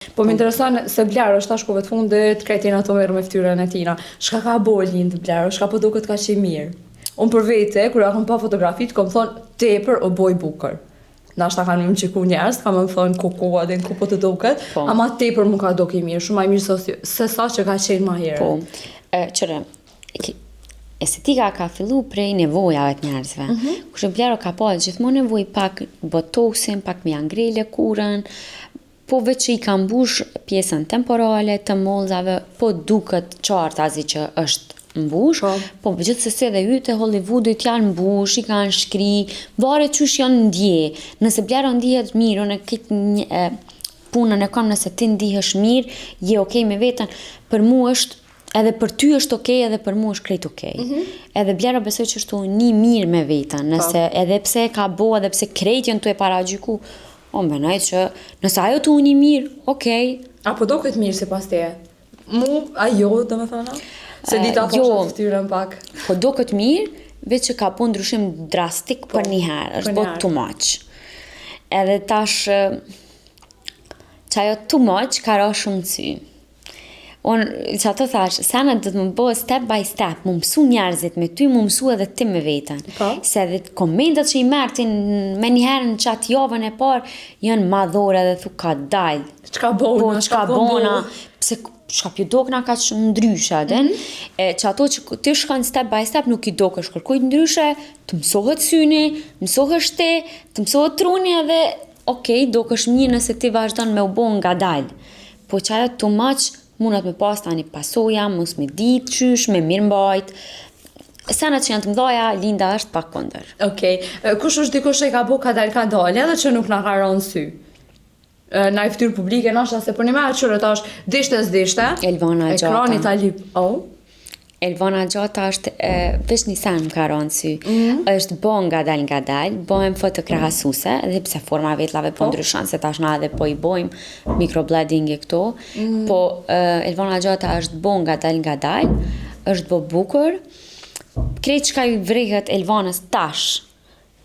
Po më intereson se Bler është tash kohëve të fundit kretin ato merr me fytyrën e tina. Çka ka bo lind Bler, çka po duket kaq i mirë. Unë për vete, kur ja kam pa fotografitë, kam thonë tepër o boj bukur. Nashta kanë më qiku njerëz, kam më thonë kokoa dhe ku po të duket, ama tepër më ka duke i mirë, shumë më mirë se sa që ka qenë më herët. Po, qëre, estetika ka fillu prej nevojave të njerëzve. Kurse Blero ka pas gjithmonë nevojë pak botosin, pak me ngri lëkurën, po veç që i ka mbush pjesën temporale të mollave, po duket qartë azi që është mbush, po gjithsesi edhe hyrët e Hollywoodit janë mbush, i kanë shkri, varet qysh janë ndje. Nëse Blero ndihet mirë, në këtë punën e kam, nëse ti ndihesh mirë, je okej me veten, për mu është edhe për ty është okej, edhe për mu është krejt okej. Edhe Blero besoj që është një mirë me veten, nëse edhe pse ka bo, edhe pse krejt janë tu e paragjyku, menaj që nëse ajo të uni mirë, okej. Apo do këtë mirë si pas teje? Mu, ajo, do me thona? Se dita po shumë të tyren pak. Po do këtë mirë, veç që ka po ndryshim drastik për një herë, është po too much. Edhe tash, që ajo too much ka ra shumë sy. Unë që ato thash, sana do të më bëhe step by step, më mësu njerëzit me ty, më mësu edhe ti me veten. Se edhe komentat që i mertin me njëherë në qatë javën e parë, janë madhore dhe thu ka dajl. Qka bona, qka bona, pse shka pjo dokna ka që ndryshe, që ato që ti shkan step by step nuk i doke shkërkuj ndryshe, të mësohet syni, mësohet te, të mësohet truni edhe, okej, doke shmjë nëse ti vazhdon me u bo nga dajl. Po që ajo too much, munat me pas tani pasoja, mos me ditë qysh, me mirë mbajt. Senat që janë të mdoja, Linda është pak kondër. Okej. Kush është dikush e ka bo ka dalë edhe që nuk na ka rënë sy? Na i fytyrë publike, nashta se për një me qërë ta është dishte. Elvana Gjata. Ekrani ta lip. Elvana Gjata është veç një sen më ka rënë sy. Është bo nga dal, bojmë fotokrahasuse, dhe pse forma vetlave po ndryshan, se tash na edhe po i bojmë microblading e këto. Po Elvana Gjata është bo nga dal, është bo bukur. Krejt që ka i vrehet Elvanës tash,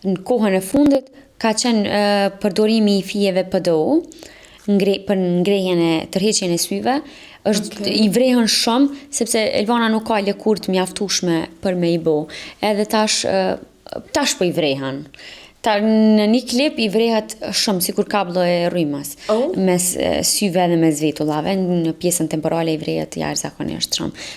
në kohën e fundit, ka qenë përdorimi i fijeve PDO, për ngrehjen e tërheqjen e syve, është i vrehen shumë, sepse Elvana nuk ka lëkurë të mjaftueshme për me i bo. Edhe tash po i vrehen. Në një klip i vrehet shumë, sikur kablo e rrymës, mes syve dhe mes vetullave, në pjesën temporale i vrehet jashtëzakonisht shumë.